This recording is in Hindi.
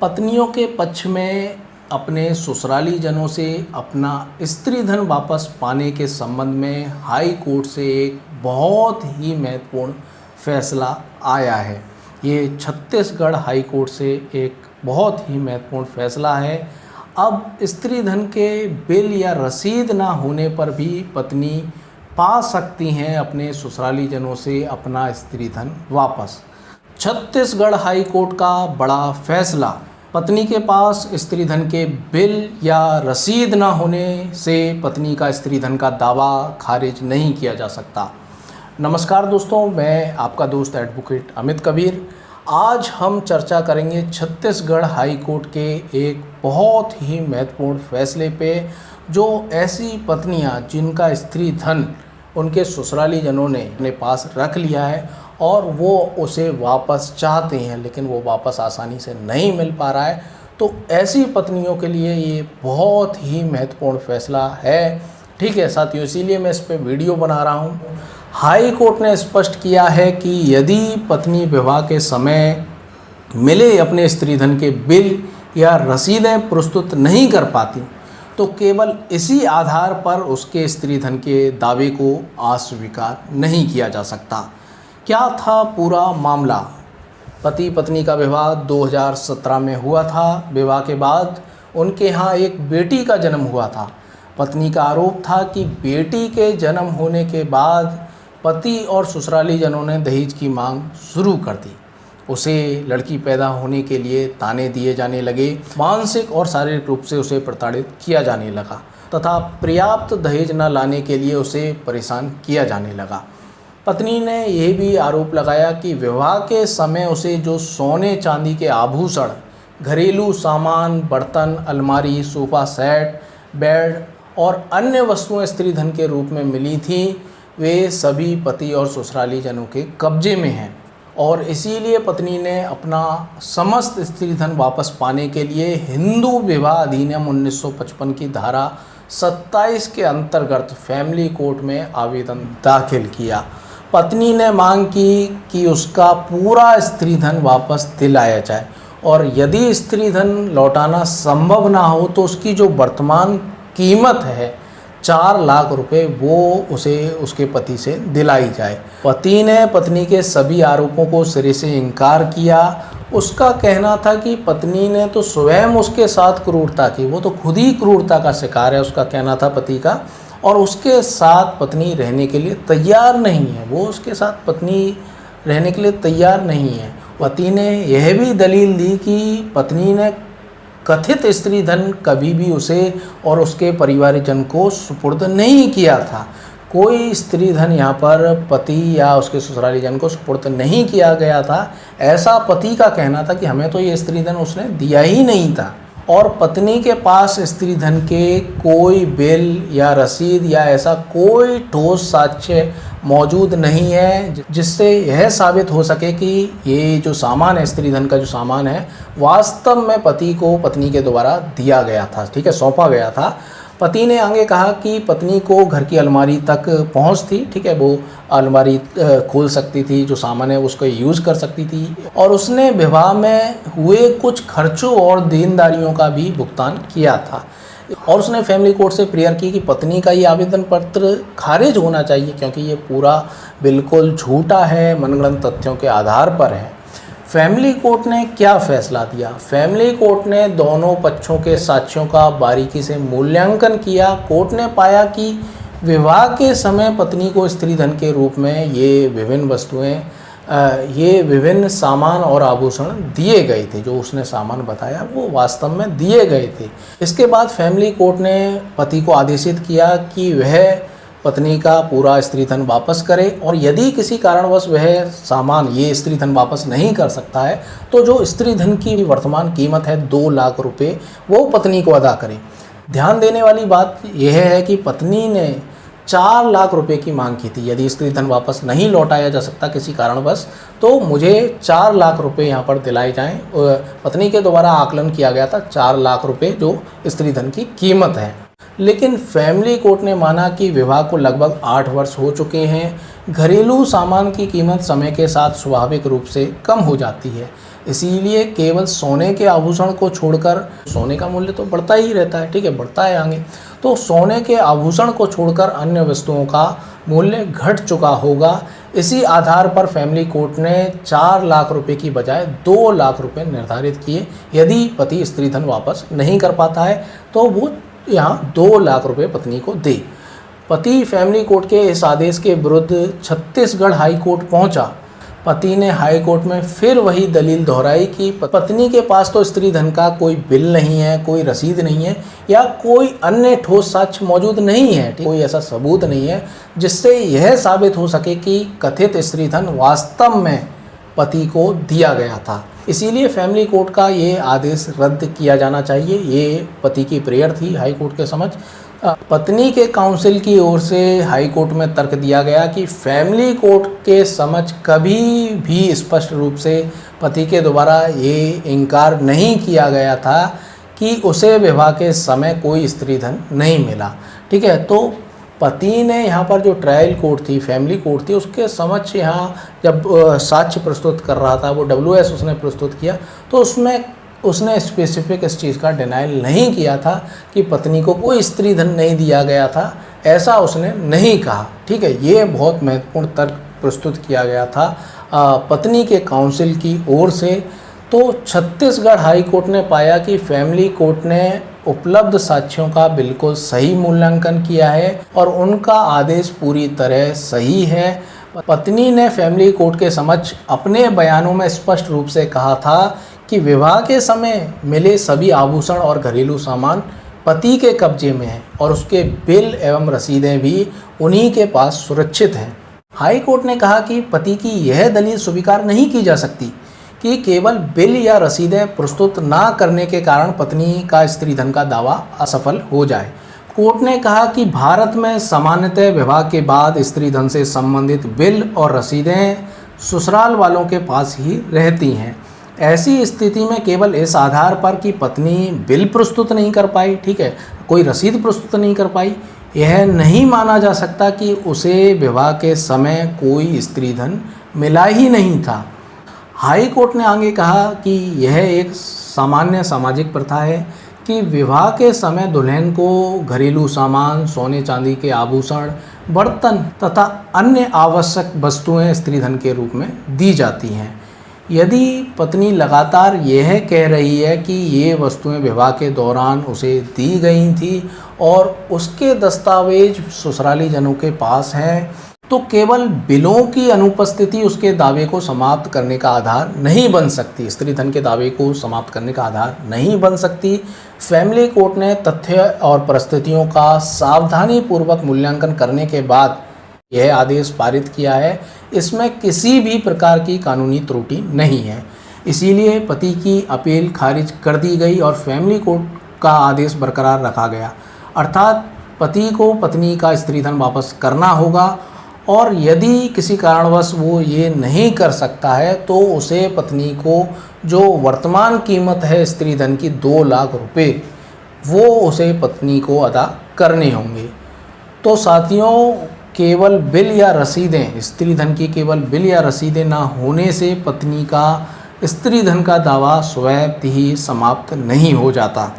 पत्नियों के पक्ष में अपने ससुराली जनों से अपना स्त्री धन वापस पाने के संबंध में हाई कोर्ट से एक बहुत ही महत्वपूर्ण फैसला आया है। ये छत्तीसगढ़ हाई कोर्ट से एक बहुत ही महत्वपूर्ण फैसला है। अब स्त्री धन के बिल या रसीद ना होने पर भी पत्नी पा सकती हैं अपने ससुराली जनों से अपना स्त्री धन वापस। छत्तीसगढ़ हाई कोर्ट का बड़ा फैसला। पत्नी के पास स्त्री धन के बिल या रसीद ना होने से पत्नी का स्त्री धन का दावा खारिज नहीं किया जा सकता। नमस्कार दोस्तों, मैं आपका दोस्त एडवोकेट अमित कबीर। आज हम चर्चा करेंगे छत्तीसगढ़ हाई कोर्ट के एक बहुत ही महत्वपूर्ण फैसले पे, जो ऐसी पत्नियां जिनका स्त्री धन उनके ससुराली जनों ने अपने पास रख लिया है और वो उसे वापस चाहते हैं, लेकिन वो वापस आसानी से नहीं मिल पा रहा है, तो ऐसी पत्नियों के लिए ये बहुत ही महत्वपूर्ण फैसला है। ठीक है साथियों, इसीलिए मैं इस पर वीडियो बना रहा हूँ। हाई कोर्ट ने स्पष्ट किया है कि यदि पत्नी विवाह के समय मिले अपने स्त्री धन के बिल या रसीदें प्रस्तुत नहीं कर पाती, तो केवल इसी आधार पर उसके स्त्री धन के दावे को अस्वीकार नहीं किया जा सकता। क्या था पूरा मामला? पति पत्नी का विवाह 2017 में हुआ था। विवाह के बाद उनके यहाँ एक बेटी का जन्म हुआ था। पत्नी का आरोप था कि बेटी के जन्म होने के बाद पति और ससुराली जनों ने दहेज की मांग शुरू कर दी। उसे लड़की पैदा होने के लिए ताने दिए जाने लगे, मानसिक और शारीरिक रूप से उसे प्रताड़ित किया जाने लगा तथा पर्याप्त दहेज न लाने के लिए उसे परेशान किया जाने लगा। पत्नी ने यह भी आरोप लगाया कि विवाह के समय उसे जो सोने चांदी के आभूषण, घरेलू सामान, बर्तन, अलमारी, सोफ़ा सेट, बेड और अन्य वस्तुएं स्त्री धन के रूप में मिली थीं, वे सभी पति और ससुराली जनों के कब्जे में हैं और इसीलिए पत्नी ने अपना समस्त स्त्री धन वापस पाने के लिए हिंदू विवाह अधिनियम 1955 की धारा 27 के अंतर्गत फैमिली कोर्ट में आवेदन दाखिल किया। पत्नी ने मांग की कि उसका पूरा स्त्री धन वापस दिलाया जाए और यदि स्त्री धन लौटाना संभव ना हो तो उसकी जो वर्तमान कीमत है 4 लाख रुपए, वो उसे उसके पति से दिलाई जाए। पति ने पत्नी के सभी आरोपों को सिरे से इनकार किया। उसका कहना था कि पत्नी ने तो स्वयं उसके साथ क्रूरता की, वो तो खुद ही क्रूरता का शिकार है, उसका कहना था पति का, और उसके साथ पत्नी रहने के लिए तैयार नहीं है। वो उसके साथ पत्नी रहने के लिए तैयार नहीं है। पति ने यह भी दलील दी कि पत्नी ने कथित स्त्री धन कभी भी उसे और उसके परिवारजन को सुपुर्द नहीं किया था। कोई स्त्री धन यहाँ पर पति या उसके ससुराली जन को सुपुर्द नहीं किया गया था, ऐसा पति का कहना था कि हमें तो ये स्त्री धन उसने दिया ही नहीं था। और पत्नी के पास स्त्री धन के कोई बिल या रसीद या ऐसा कोई ठोस साक्ष्य मौजूद नहीं है जिससे यह साबित हो सके कि ये जो सामान है, स्त्री धन का जो सामान है, वास्तव में पति को पत्नी के द्वारा दिया गया था, ठीक है, सौंपा गया था। पति ने आगे कहा कि पत्नी को घर की अलमारी तक पहुंच थी, ठीक है, वो अलमारी खोल सकती थी, जो सामान है उसको यूज़ कर सकती थी और उसने विवाह में हुए कुछ खर्चों और देनदारियों का भी भुगतान किया था। और उसने फैमिली कोर्ट से प्रेयर की कि पत्नी का ये आवेदन पत्र खारिज होना चाहिए क्योंकि ये पूरा बिल्कुल झूठा है, मनगढ़ंत तथ्यों के आधार पर है। फैमिली कोर्ट ने क्या फैसला दिया? फैमिली कोर्ट ने दोनों पक्षों के साक्ष्यों का बारीकी से मूल्यांकन किया। कोर्ट ने पाया कि विवाह के समय पत्नी को स्त्री धन के रूप में ये विभिन्न वस्तुएं, ये विभिन्न सामान और आभूषण दिए गए थे। जो उसने सामान बताया वो वास्तव में दिए गए थे। इसके बाद फैमिली कोर्ट ने पति को आदेशित किया कि वह पत्नी का पूरा स्त्री धन वापस करे और यदि किसी कारणवश वह सामान, ये स्त्री धन वापस नहीं कर सकता है, तो जो स्त्री धन की वर्तमान कीमत है 2 लाख रुपए, वो पत्नी को अदा करे। ध्यान देने वाली बात यह है कि पत्नी ने 4 लाख रुपए की मांग की थी। यदि स्त्री धन वापस नहीं लौटाया जा सकता किसी कारणवश, तो मुझे 4 लाख रुपए यहाँ पर दिलाए जाएं। पत्नी के द्वारा आकलन किया गया था 4 लाख रुपए जो स्त्री धन की कीमत है। लेकिन फैमिली कोर्ट ने माना कि विवाह को लगभग 8 वर्ष हो चुके हैं। घरेलू सामान की कीमत समय के साथ स्वाभाविक रूप से कम हो जाती है। इसीलिए केवल सोने के आभूषण को छोड़कर, सोने का मूल्य तो बढ़ता ही रहता है, ठीक है, बढ़ता है आगे, तो सोने के आभूषण को छोड़कर अन्य वस्तुओं का मूल्य घट चुका होगा। इसी आधार पर फैमिली कोर्ट ने 4 लाख रुपए की बजाय 2 लाख रुपए निर्धारित किए। यदि पति स्त्री धन वापस नहीं कर पाता है तो वो यहाँ 2 लाख रुपए पत्नी को दे। पति फैमिली कोर्ट के इस आदेश के विरुद्ध छत्तीसगढ़ हाई कोर्ट पहुंचा। पति ने हाई कोर्ट में फिर वही दलील दोहराई कि पत्नी के पास तो स्त्री धन का कोई बिल नहीं है, कोई रसीद नहीं है या कोई अन्य ठोस साक्ष्य मौजूद नहीं है, कोई ऐसा सबूत नहीं है जिससे यह साबित हो सके कि कथित स्त्री धन वास्तव में पति को दिया गया था। इसीलिए फैमिली कोर्ट का ये आदेश रद्द किया जाना चाहिए। ये पति की प्रेयर थी हाई कोर्ट के समझ। पत्नी के काउंसिल की ओर से हाई कोर्ट में तर्क दिया गया कि फैमिली कोर्ट के समझ कभी भी स्पष्ट रूप से पति के द्वारा ये इनकार नहीं किया गया था कि उसे विवाह के समय कोई स्त्री धन नहीं मिला, ठीक है। तो पति ने यहाँ पर जो ट्रायल कोर्ट थी, फैमिली कोर्ट थी, उसके समक्ष यहाँ जब साक्ष्य प्रस्तुत कर रहा था, वो WS उसने प्रस्तुत किया, तो उसने स्पेसिफिक इस चीज़ का डिनाइल नहीं किया था कि पत्नी को कोई स्त्री धन नहीं दिया गया था, ऐसा उसने नहीं कहा, ठीक है। ये बहुत महत्वपूर्ण तर्क प्रस्तुत किया गया था पत्नी के काउंसिल की ओर से। तो छत्तीसगढ़ हाई कोर्ट ने पाया कि फैमिली कोर्ट ने उपलब्ध साक्ष्यों का बिल्कुल सही मूल्यांकन किया है और उनका आदेश पूरी तरह सही है। पत्नी ने फैमिली कोर्ट के समक्ष अपने बयानों में स्पष्ट रूप से कहा था कि विवाह के समय मिले सभी आभूषण और घरेलू सामान पति के कब्जे में हैं और उसके बिल एवं रसीदें भी उन्हीं के पास सुरक्षित हैं। हाई कोर्ट ने कहा कि पति की यह दलील स्वीकार नहीं की जा सकती कि केवल बिल या रसीदें प्रस्तुत ना करने के कारण पत्नी का स्त्री धन का दावा असफल हो जाए। कोर्ट ने कहा कि भारत में सामान्यतः विवाह के बाद स्त्री धन से संबंधित बिल और रसीदें ससुराल वालों के पास ही रहती हैं। ऐसी स्थिति में केवल इस आधार पर कि पत्नी बिल प्रस्तुत नहीं कर पाई, ठीक है, कोई रसीद प्रस्तुत नहीं कर पाई, यह नहीं माना जा सकता कि उसे विवाह के समय कोई स्त्री धन मिला ही नहीं था। हाई कोर्ट ने आगे कहा कि यह एक सामान्य सामाजिक प्रथा है कि विवाह के समय दुल्हन को घरेलू सामान, सोने चांदी के आभूषण, बर्तन तथा अन्य आवश्यक वस्तुएं स्त्री धन के रूप में दी जाती हैं। यदि पत्नी लगातार यह कह रही है कि ये वस्तुएं विवाह के दौरान उसे दी गई थी और उसके दस्तावेज ससुराली जनों के पास हैं, तो केवल बिलों की अनुपस्थिति उसके दावे को समाप्त करने का आधार नहीं बन सकती, स्त्री धन के दावे को समाप्त करने का आधार नहीं बन सकती। फैमिली कोर्ट ने तथ्य और परिस्थितियों का सावधानीपूर्वक मूल्यांकन करने के बाद यह आदेश पारित किया है। इसमें किसी भी प्रकार की कानूनी त्रुटि नहीं है, इसीलिए पति की अपील खारिज कर दी गई और फैमिली कोर्ट का आदेश बरकरार रखा गया। अर्थात पति को पत्नी का स्त्री धन वापस करना होगा और यदि किसी कारणवश वो ये नहीं कर सकता है तो उसे पत्नी को जो वर्तमान कीमत है स्त्री धन की 2 लाख रुपए, वो उसे पत्नी को अदा करने होंगे। तो साथियों, केवल बिल या रसीदें, स्त्री धन की केवल बिल या रसीदें ना होने से पत्नी का स्त्री धन का दावा स्वयं ही समाप्त नहीं हो जाता।